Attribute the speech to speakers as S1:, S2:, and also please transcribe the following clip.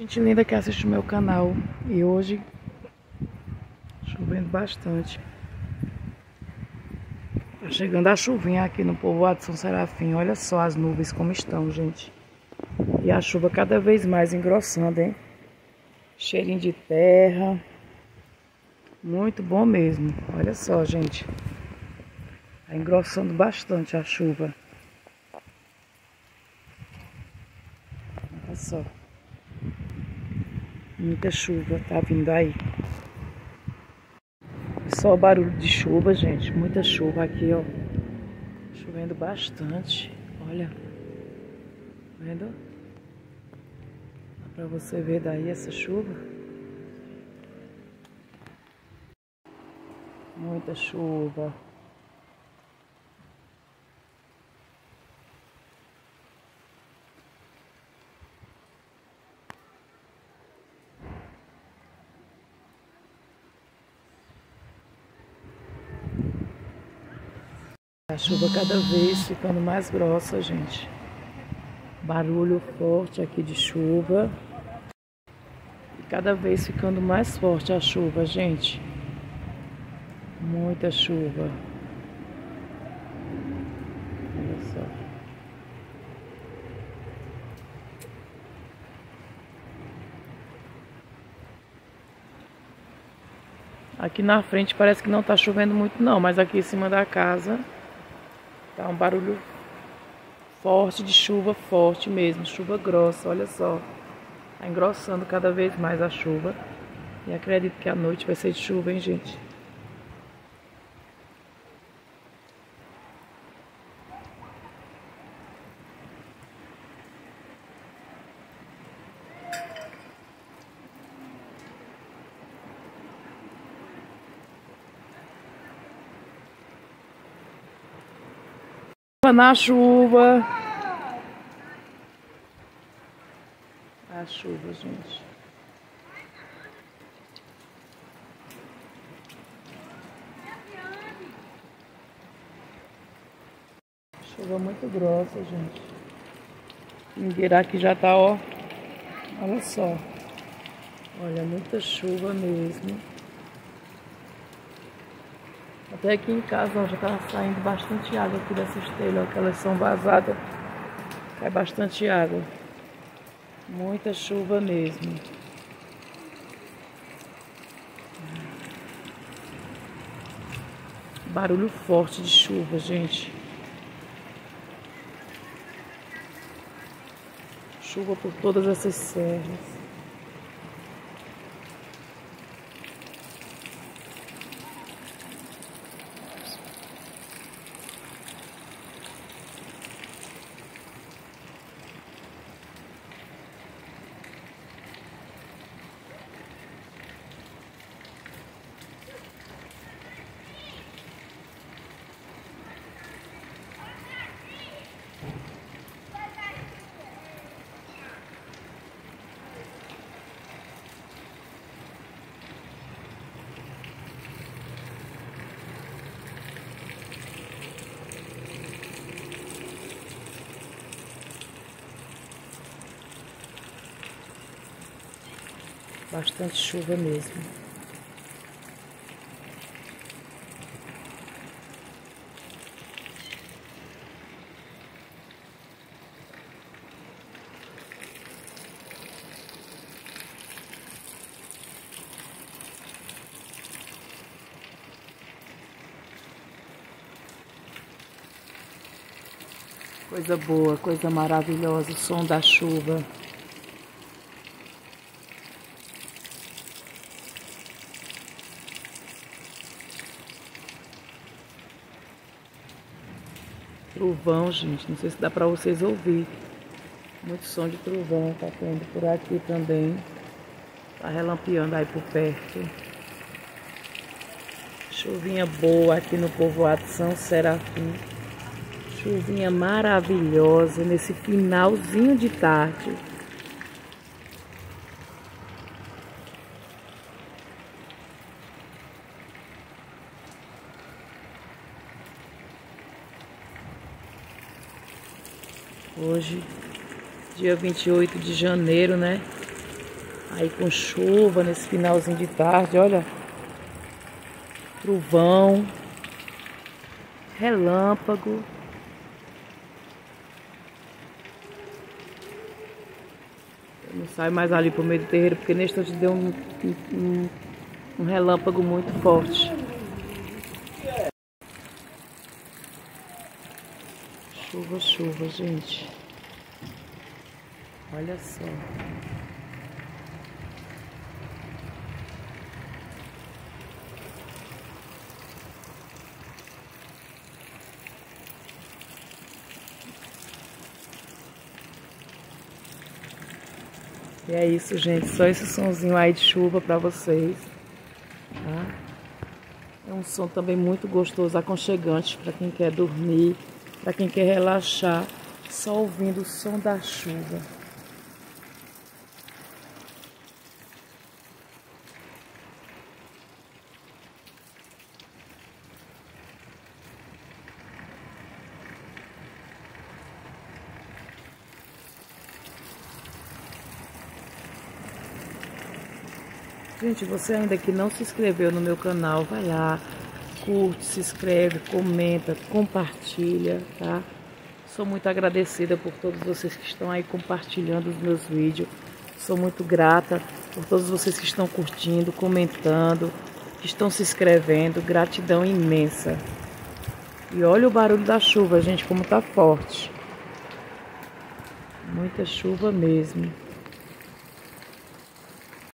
S1: Gente linda que assiste o meu canal, e hoje chovendo bastante. Tá chegando a chuvinha aqui no povoado de São Serafim. Olha só as nuvens como estão, gente. E a chuva cada vez mais engrossando, hein? Cheirinho de terra. Muito bom mesmo. Olha só, gente. Tá engrossando bastante a chuva. Olha só. Muita chuva tá vindo aí. Só o barulho de chuva, gente. Muita chuva aqui, ó. Chovendo bastante. Olha. Vendo? Dá pra você ver daí essa chuva. Muita chuva. A chuva cada vez ficando mais grossa, gente. Barulho forte aqui de chuva. E cada vez ficando mais forte a chuva, gente. Muita chuva. Olha só. Aqui na frente parece que não tá chovendo muito não, mas aqui em cima da casa tá um barulho forte de chuva, forte mesmo, chuva grossa, olha só. Tá engrossando cada vez mais a chuva. E acredito que a noite vai ser de chuva, hein, gente? Na chuva. A chuva, gente. Chuva muito grossa, gente. Ninguém aqui já tá, ó. Olha só. Olha, muita chuva mesmo. Até aqui em casa, ó, já tá saindo bastante água aqui dessas telhas, ó, que elas são vazadas. Cai bastante água. Muita chuva mesmo. Barulho forte de chuva, gente. Chuva por todas essas serras. Bastante chuva mesmo. Coisa boa, coisa maravilhosa, o som da chuva. Trovão, gente, não sei se dá pra vocês ouvir. Muito som de trovão tá tendo por aqui também. Tá relampeando aí por perto. Chuvinha boa aqui no povoado São Serafim. Chuvinha maravilhosa nesse finalzinho de tarde. Hoje, dia 28 de janeiro, né? Aí com chuva nesse finalzinho de tarde, olha. Trovão. Relâmpago. Eu não saio mais ali pro meio do terreiro, porque neste instante deu um relâmpago muito forte. Chuva, chuva, gente. Olha só. E é isso, gente. Só esse sonzinho aí de chuva pra vocês. Tá? É um som também muito gostoso, aconchegante para quem quer dormir, para quem quer relaxar, só ouvindo o som da chuva. Gente, você ainda que não se inscreveu no meu canal, vai lá, curte, se inscreve, comenta, compartilha, tá? Sou muito agradecida por todos vocês que estão aí compartilhando os meus vídeos. Sou muito grata por todos vocês que estão curtindo, comentando, que estão se inscrevendo. Gratidão imensa. E olha o barulho da chuva, gente, como tá forte. Muita chuva mesmo.